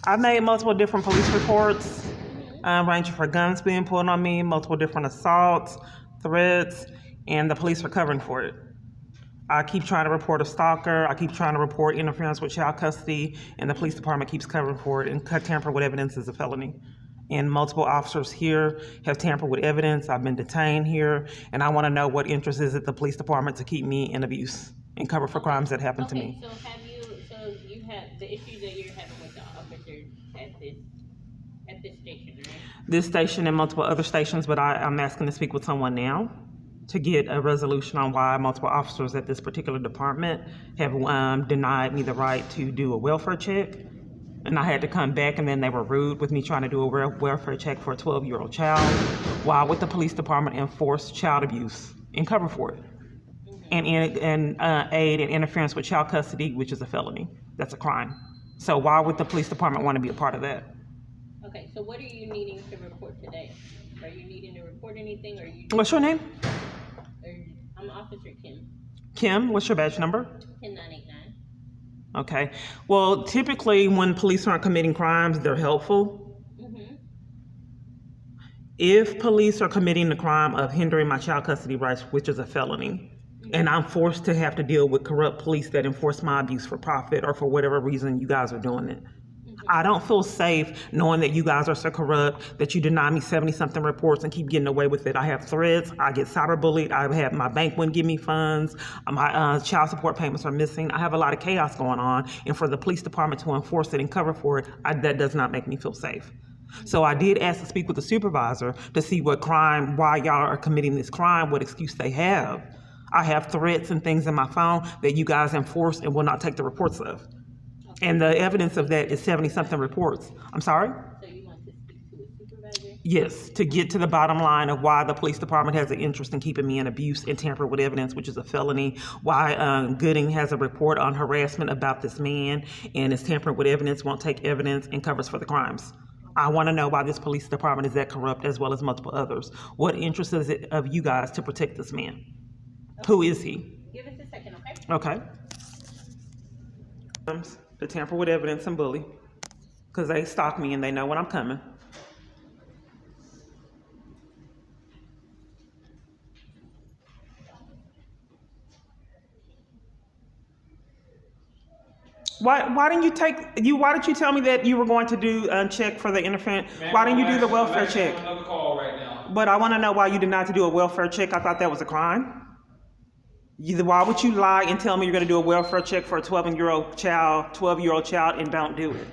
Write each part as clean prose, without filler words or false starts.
I've made multiple different police reports, ranging for guns being pulled on me, multiple different assaults, threats, and the police are covering for it. I keep trying to report a stalker. I keep trying to report interference with child custody, and the police department keeps covering for it. And tamper with evidence is a felony. And multiple officers here have tampered with evidence. I've been detained here, and I want to know what interest is it the police department to keep me in abuse and cover for crimes that happened to me. So you have the issues that you're having with the officers at this station, right? This station and multiple other stations, but I'm asking to speak with someone now to get a resolution on why multiple officers at this particular department have denied me the right to do a welfare check. And I had to come back, and then they were rude with me trying to do a welfare check for a 12-year-old child, while with the police department enforced child abuse and cover for it. And aid and interference with child custody, which is a felony. That's a crime. So why would the police department want to be a part of that? Okay, so what are you needing to report today? Are you needing to report anything, or are you? What's your name? I'm Officer Kim. Kim, what's your badge number? 10989. Okay. Well, typically when police aren't committing crimes, they're helpful. Mm-hmm. If police are committing the crime of hindering my child custody rights, which is a felony, and I'm forced to have to deal with corrupt police that enforce my abuse for profit or for whatever reason you guys are doing it, I don't feel safe knowing that you guys are so corrupt that you deny me 70-something reports and keep getting away with it. I have threats. I get cyberbullied. I have my bank wouldn't give me funds. My child support payments are missing. I have a lot of chaos going on. And for the police department to enforce it and cover for it, that does not make me feel safe. So I did ask to speak with the supervisor to see what crime, why y'all are committing this crime, what excuse they have. I have threats and things in my phone that you guys enforce and will not take the reports of. And the evidence of that is 70-something reports. I'm sorry? So you want to speak to a supervisor? Yes, to get to the bottom line of why the police department has an interest in keeping me in abuse and tamper with evidence, which is a felony. Why Gooding has a report on harassment about this man and is tampering with evidence, won't take evidence, and covers for the crimes. I want to know why this police department is that corrupt, as well as multiple others. What interest is it of you guys to protect this man? Okay. Who is he? Give us a second, okay? Okay. To tamper with evidence and bully, because they stalk me and they know when I'm coming. Why didn't you tell me that you were going to do a check for the interference? Why didn't you do the welfare check? Another call right now. But I want to know why you did not do a welfare check. I thought that was a crime. Why would you lie and tell me you're going to do a welfare check for a 12-year-old child and don't do it?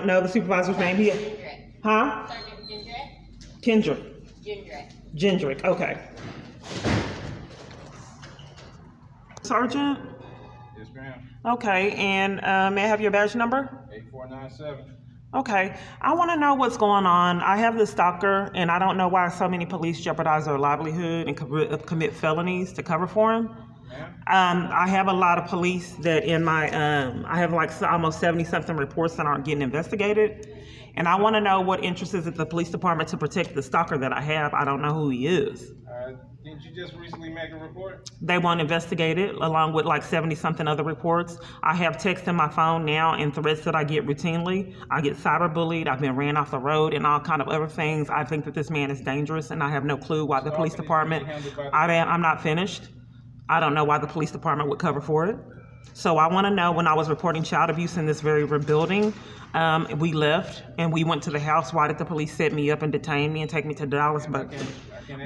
No, the supervisor's name here. Huh? Sergeant Kendrick. Gendrick. Okay. Sergeant? Yes, ma'am. Okay, and may I have your badge number? 8497. Okay, I want to know what's going on. I have this stalker, and I don't know why so many police jeopardize their livelihood and commit felonies to cover for him. I have a lot of police that in my, I have like almost 70-something reports that aren't getting investigated. And I want to know what interest is at the police department to protect the stalker that I have. I don't know who he is. Didn't you just recently make a report? They won't investigate it, along with like 70-something other reports. I have texts in my phone now and threats that I get routinely. I get cyberbullied. I've been ran off the road and all kind of other things. I think that this man is dangerous, and I have no clue why the police department. I'm not finished. I don't know why the police department would cover for it. So I want to know, when I was reporting child abuse in this very building, we left and we went to the house. Why did the police set me up and detain me and take me to Dallas? But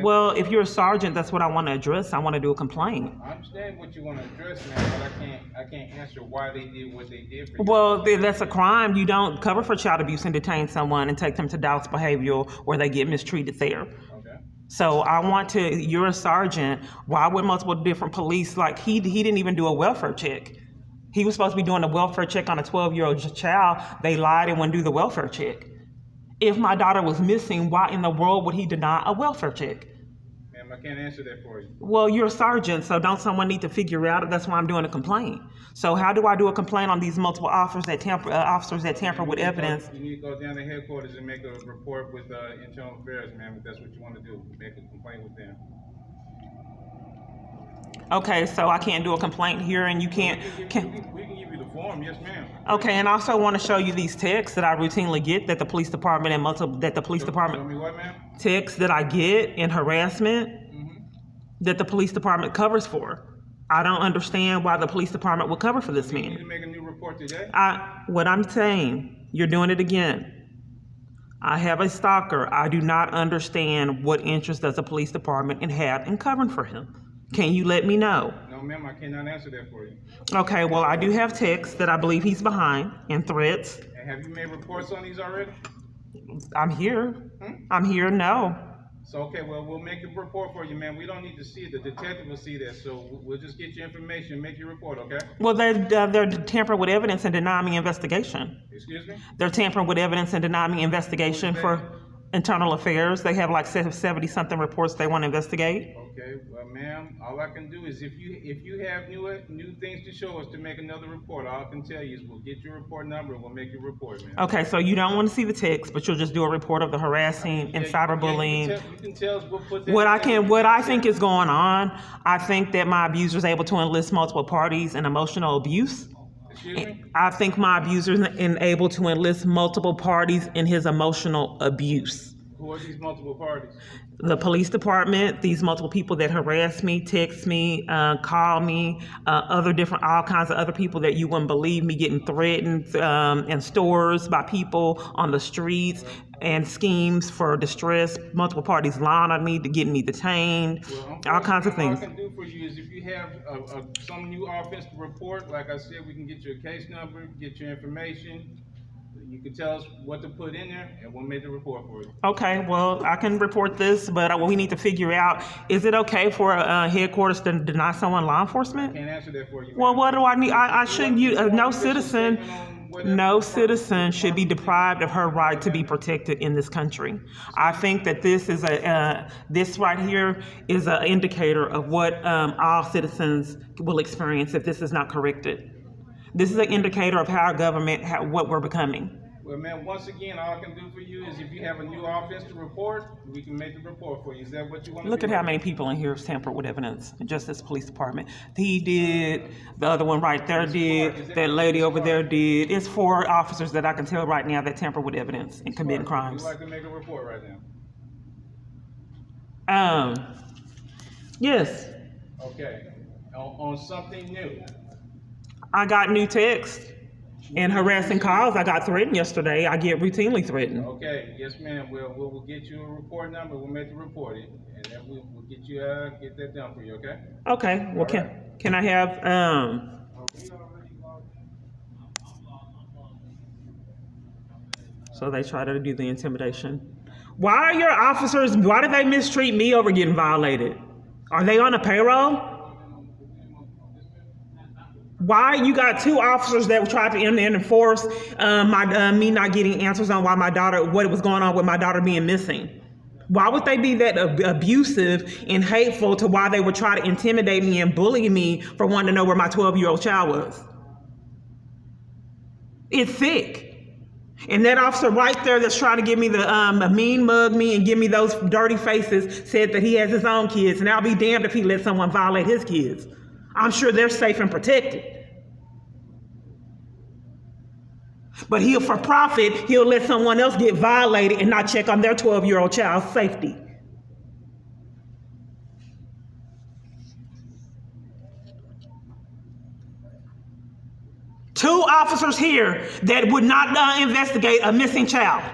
well, if you're a sergeant, that's what I want to address. I want to do a complaint. I understand what you want to address, man, but I can't answer why they did what they did for you. Well, that's a crime. You don't cover for child abuse and detain someone and take them to Dallas behavioral where they get mistreated there. Okay. So I want to, you're a sergeant, why would multiple different police, like he didn't even do a welfare check. He was supposed to be doing a welfare check on a 12-year-old child. They lied and wouldn't do the welfare check. If my daughter was missing, why in the world would he deny a welfare check? ma'am. I can't answer that for you. Well, you're a sergeant, so don't someone need to figure out? That's why I'm doing a complaint. So how do I do a complaint on these multiple officers that tamper with evidence? You need to go down to headquarters and make a report with internal affairs, ma'am, if that's what you want to do. Make a complaint with them. Okay, so I can't do a complaint here, and you can't. We can give you the form, yes, ma'am. Okay, and I also want to show you these texts that I routinely get that the police department Show me what, ma'am? texts that I get in harassment that the police department covers for. I don't understand why the police department would cover for this You need man. to make a new report today. What I'm saying, you're doing it again. I have a stalker. I do not understand what interest does the police department have in covering for him. Can you let me know? No, ma'am, I cannot answer that for you. Okay, well, I do have texts that I believe he's behind and threats. And have you made reports on these already? I'm here. I'm here, no. So, okay, well, we'll make a report for you, ma'am. We don't need to see it. The detective will see that. So we'll just get your information, make your report, okay? Well, they're tampering with evidence and denying me investigation. Excuse me? They're tampering with evidence and denying me investigation for internal affairs. They have like 70-something reports they want to investigate. Okay, well, ma'am, all I can do is if you have new things to show us to make another report, all I can tell you is we'll get your report number and we'll make your report, ma'am. Okay, so you don't want to see the text, but you'll just do a report of the harassing and cyberbullying. You can tell us, we'll put that. What I think is going on, I think that my abuser is able to enlist multiple parties in emotional abuse. Excuse me? I think my abuser is able to enlist multiple parties in his emotional abuse. Who are these multiple parties? The police department, these multiple people that harass me, text me, call me, all kinds of other people that you wouldn't believe me getting threatened in stores by people on the streets, and schemes for distress, multiple parties lying on me to get me detained, all kinds of things. All I can do for you is if you have some new offense to report, like I said, we can get you a case number, get your information. You can tell us what to put in there, and we'll make the report for you. Okay, well, I can report this, but we need to figure out, is it okay for headquarters to deny someone law enforcement? Can't answer that for you. Well, what do I need? I shouldn't use, no citizen should be deprived of her right to be protected in this country. I think that this is this right here is an indicator of what all citizens will experience if this is not corrected. This is an indicator of how our government, what we're becoming. Well, ma'am, once again, all I can do for you is if you have a new offense to report, we can make the report for you. Is that what you want to do? Look at how many people in here have tampered with evidence, just this police department. He did, the other one right there did, that lady over there did. It's 4 officers that I can tell right now that tamper with evidence and committing crimes. Would you like to make a report right now? Yes. Okay. On something new. I got new texts and harassing calls. I got threatened yesterday. I get routinely threatened. Okay, yes, ma'am. We'll get you a report number. We'll make the report, and then we'll get you get that done for you. Okay. Okay. Well, can I have So they try to do the intimidation. Why are your officers? Why do they mistreat me over getting violated? Are they on a payroll? Why you got 2 officers that tried to enforce me not getting answers on why what was going on with my daughter being missing? Why would they be that abusive and hateful to why they would try to intimidate me and bully me for wanting to know where my 12-year-old child was? It's sick. And that officer right there that's trying to give me the mean mug me and give me those dirty faces said that he has his own kids, and I'll be damned if he lets someone violate his kids. I'm sure they're safe and protected. But for profit, he'll let someone else get violated and not check on their 12-year-old child's safety. Two officers here that would not investigate a missing child.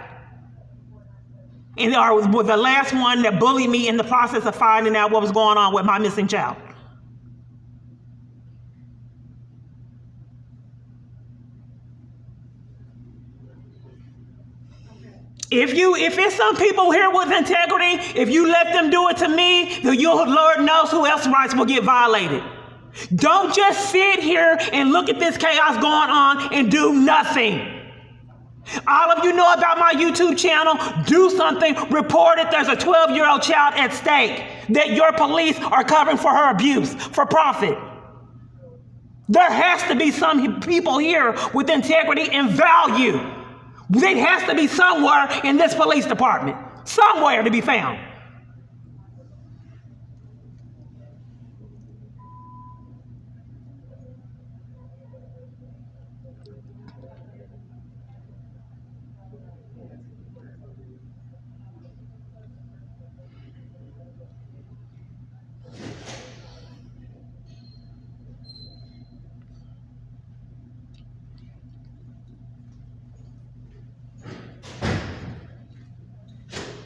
And was the last one that bullied me in the process of finding out what was going on with my missing child. If it's some people here with integrity, if you let them do it to me, then your Lord knows who else's rights will get violated. Don't just sit here and look at this chaos going on and do nothing. All of you know about my YouTube channel. Do something. Report it. There's a 12-year-old child at stake that your police are covering for her abuse for profit. There has to be some people here with integrity and value. It has to be somewhere in this police department. Somewhere to be found.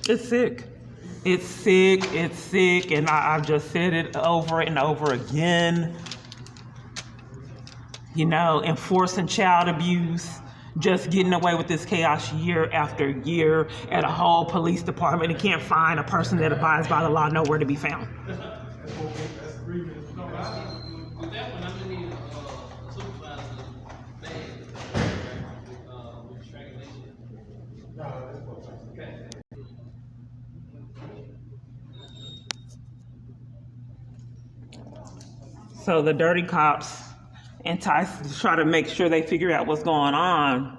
It's sick. It's sick. It's sick. And I've just said it over and over again. You know, enforcing child abuse, just getting away with this chaos year after year at a whole police department and can't find a person that abides by the law nowhere to be found. With that one, I'm gonna need a supervisor with strangulation. Okay. So the dirty cops entice to try to make sure they figure out what's going on.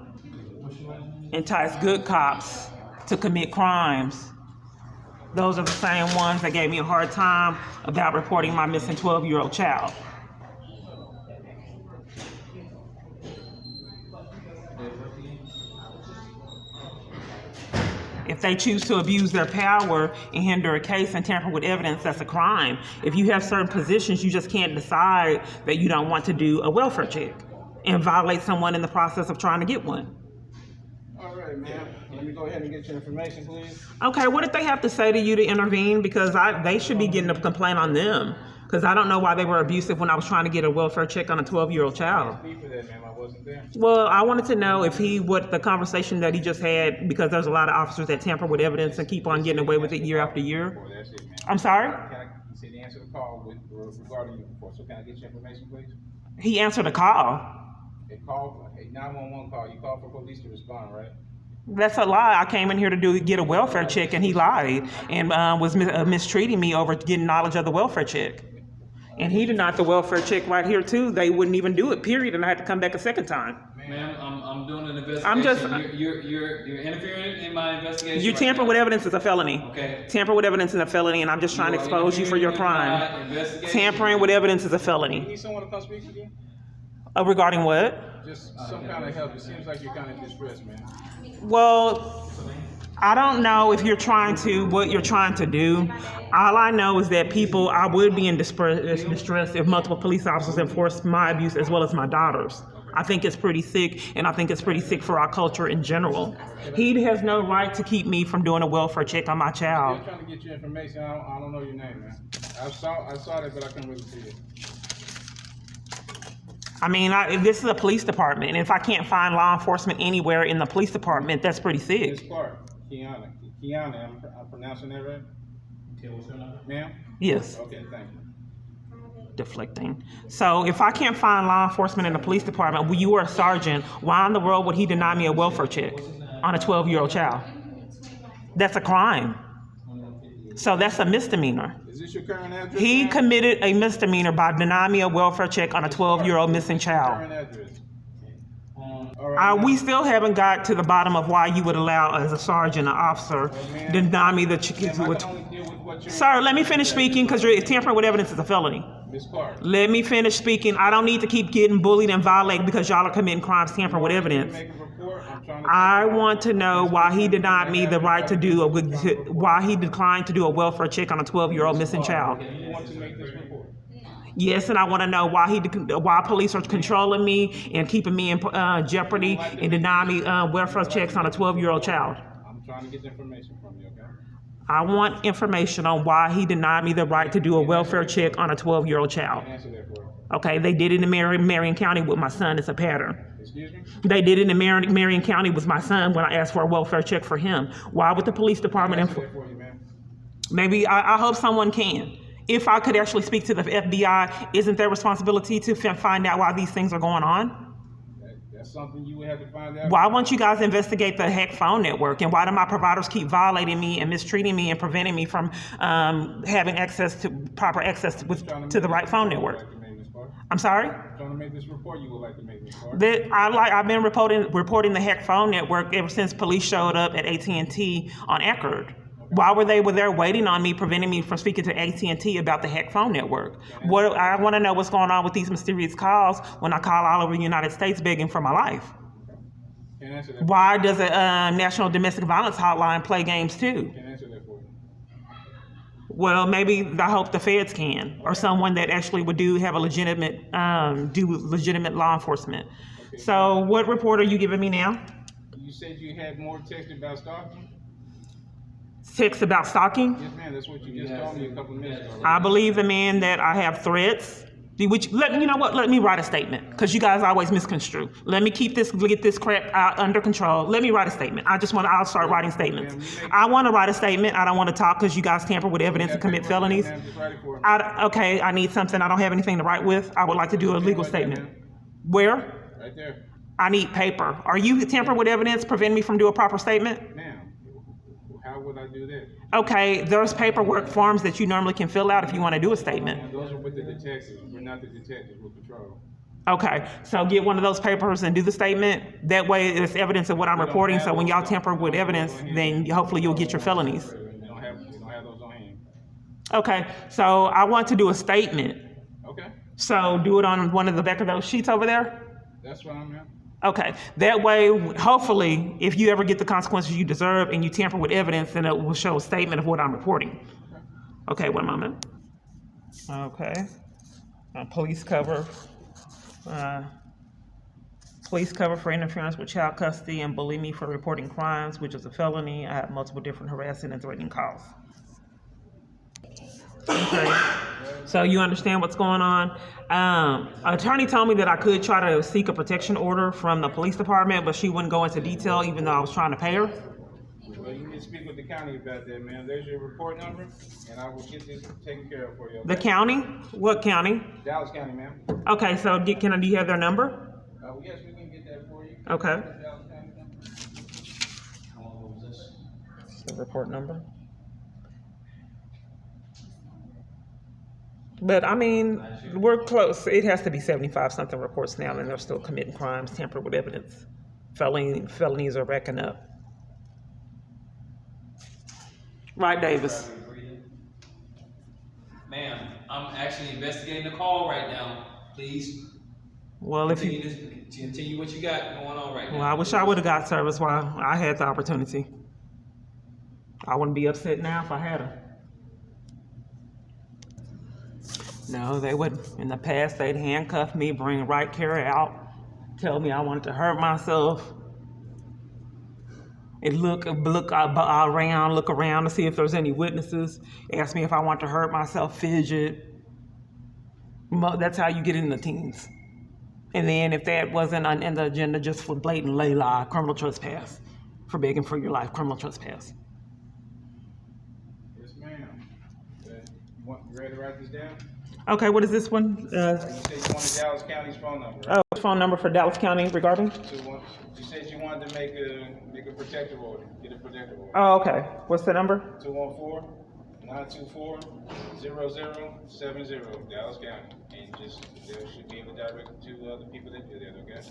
Entice good cops to commit crimes. Those are the same ones that gave me a hard time about reporting my missing 12-year-old child. If they choose to abuse their power and hinder a case and tamper with evidence, that's a crime. If you have certain positions, you just can't decide that you don't want to do a welfare check and violate someone in the process of trying to get one. All right, ma'am. Let me go ahead and get your information, please. Okay, what did they have to say to you to intervene? Because they should be getting a complaint on them. Because I don't know why they were abusive when I was trying to get a welfare check on a 12-year-old child. Speak for that, ma'am. I wasn't there. Well, I wanted to know if what the conversation that he just had, because there's a lot of officers that tamper with evidence and keep on getting away with it year after year. That's it, ma'am. I'm sorry? You said he answered the call regarding you before, so can I get your information, please? He answered a call. A 911 call. You called for police to respond, right? That's a lie. I came in here to get a welfare check, and he lied and was mistreating me over getting knowledge of the welfare check. And he denied the welfare check right here too. They wouldn't even do it, period, and I had to come back a second time. Ma'am, I'm doing an investigation. I'm just- You're interfering in my investigation. You tamper with evidence is a felony. Okay. Tamper with evidence is a felony, and I'm just trying to expose you for your crime. Tampering with evidence is a You felony. need someone to come speak with you? Regarding what? Just some kind of help. It seems like you're kind of distressed, man. Well, I don't know if what you're trying to do. All I know is that I would be in distress if multiple police officers enforced my abuse as well as my daughter's. I think it's pretty sick, and I think it's pretty sick for our culture in general. He has no right to keep me from doing a welfare check on my I'm child. trying to get your information. I don't know your name, man. I saw that, but I couldn't really see it. I mean, this is a police department, and if I can't find law enforcement anywhere in the police department, that's pretty Miss sick. Clark, Kiana, I'm pronouncing that right? Ma'am? Yes. Okay, thank you. Deflecting. So if I can't find law enforcement in the police department, well, you are a sergeant, why in the world would he deny me a welfare check on a 12-year-old child? That's a crime. So that's a misdemeanor. Is this your current address? He ma'am? committed a misdemeanor by denying me a welfare check on a 12-year-old missing child. Current address. All right, We still haven't got to the bottom of why you would allow, as a sergeant, an officer, deny me the ma'am, I can only deal with what you're... Sir, let me finish speaking, because tampering with evidence is a felony. Miss Clark. Let me finish speaking. I don't need to keep getting bullied and violated because y'all are committing crimes tampering with evidence. Make a report. I'm trying to... I want to know why he denied me the right to why he declined to do a welfare check on a 12-year-old missing child. You want to make this report? Yes, and I want to know why police are controlling me and keeping me in jeopardy and denying me welfare checks on a 12-year-old child. I'm trying to get the information from you, okay? I want information on why he denied me the right to do a welfare check on a 12-year-old child. Answer that for you. Okay, they did it in Marion County with my son. It's a pattern. Excuse me? They did it in Marion County with my son when I asked for a welfare check for him. Why would the police department? Answer that for you, ma'am. Maybe I hope someone can. If I could actually speak to the FBI, isn't their responsibility to find out why these things are going on? That's That's something you would have to find out. Why won't you guys investigate the hack phone network? And why do my providers keep violating me and mistreating me and preventing me from having proper access to the right phone network? I'm sorry? Trying to make this report you would like to make this report. I've been reporting the hack phone network ever since police showed up at AT&T on Eckerd. Why were they there waiting on me, preventing me from speaking to AT&T about the hack phone network? I want to know what's going on with these mysterious calls when I call all over the United States begging for my life. Can't answer that. Why does a National Domestic Violence Hotline play games too? Can't answer that for you. Well, maybe I hope the feds can, or someone that actually would do legitimate law enforcement. Okay. So, what report are you giving me now? You said you had more text about stalking? Text about stalking? Yes, ma'am. That's what you just told me a couple of minutes ago. I believe the man that I have threats. You know what? Let me write a statement, because you guys always misconstrue. Let me get this crap out under control. Let me write a statement. I'll start writing statements. I want to write a statement. I don't want to talk because you guys tamper with evidence and commit felonies. Okay, I need something. I don't have anything to write with. I would like to do a legal statement. Where? Right there. I need paper. Are you tampering with evidence, preventing me from doing a proper statement? Ma'am, how would I do that? Okay, there's paperwork forms that you normally can fill out if you want to do a statement. And those are with the detectives. We're not the detectives. We're patrol. Okay, so get one of those papers and do the statement. That way it's evidence of what I'm reporting, so when y'all tamper with evidence, then hopefully you'll get your felonies. We don't have those on hand. Okay, so I want to do a statement. Okay. So do it on one of the back of those sheets over there? That's what I'm at. Okay, that way, hopefully, if you ever get the consequences you deserve and you tamper with evidence, then it will show a statement of what I'm reporting. Okay, one moment. Okay, police cover for interference with child custody and bully me for reporting crimes, which is a felony. I have multiple different harassing and threatening calls. Okay, so you understand what's going on. Attorney told me that I could try to seek a protection order from the police department, but she wouldn't go into detail even though I was trying to pay her. Well, you can speak with the county about that, man. There's your report number, and I will get this taken care of for you. Okay? The county? What county? Dallas County, ma'am. Okay, so do you have their number? Yes, we can get that for you. Okay. Dallas County number. How long was this? The report number. But I mean, we're close. It has to be 75 something reports now, and they're still committing crimes, tamper with evidence. Felonies are racking up. Right, Davis? Ma'am, I'm actually investigating the call right now. Please Well, continue what you got going on right now. I wish I would have got service while I had the opportunity. I wouldn't be upset now if I had her. No, they would. In the past, they'd handcuff me, bring right care out, tell me I wanted to hurt myself. And look around to see if there's any witnesses. Ask me if I want to hurt myself, fidget. That's how you get in the teens. And then if that wasn't in the agenda, just for blatant lay lie, criminal trespass, for begging for your life, criminal trespass. Yes, ma'am. You ready to write this down? Okay, what is this one? You said you wanted Dallas County's phone number, right? Oh, phone number for Dallas County regarding? You said you wanted to make a protective order, get a protective order. Oh, okay. What's the number? 214-924-0070, Dallas County. And they should be able to direct it to the people that do that, okay?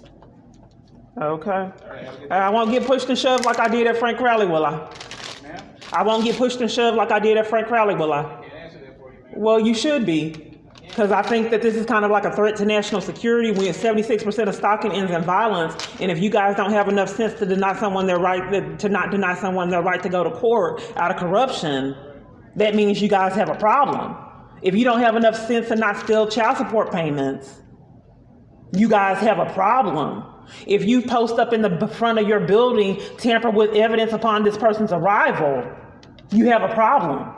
Okay. All right, have a good day. I won't get pushed and shoved like I did at Frank Rally, will I? Ma'am? I won't get pushed and shoved like I did at Frank Rally, will I? I can't answer that for you, ma'am. Well, you should be. Because I think that this is kind of like a threat to national security when 76% of stalking ends in violence. And if you guys don't have enough sense to deny someone their right, to not deny someone their right to go to court out of corruption, that means you guys have a problem. If you don't have enough sense to not steal child support payments, you guys have a problem. If you post up in the front of your building, tamper with evidence upon this person's arrival, you have a problem.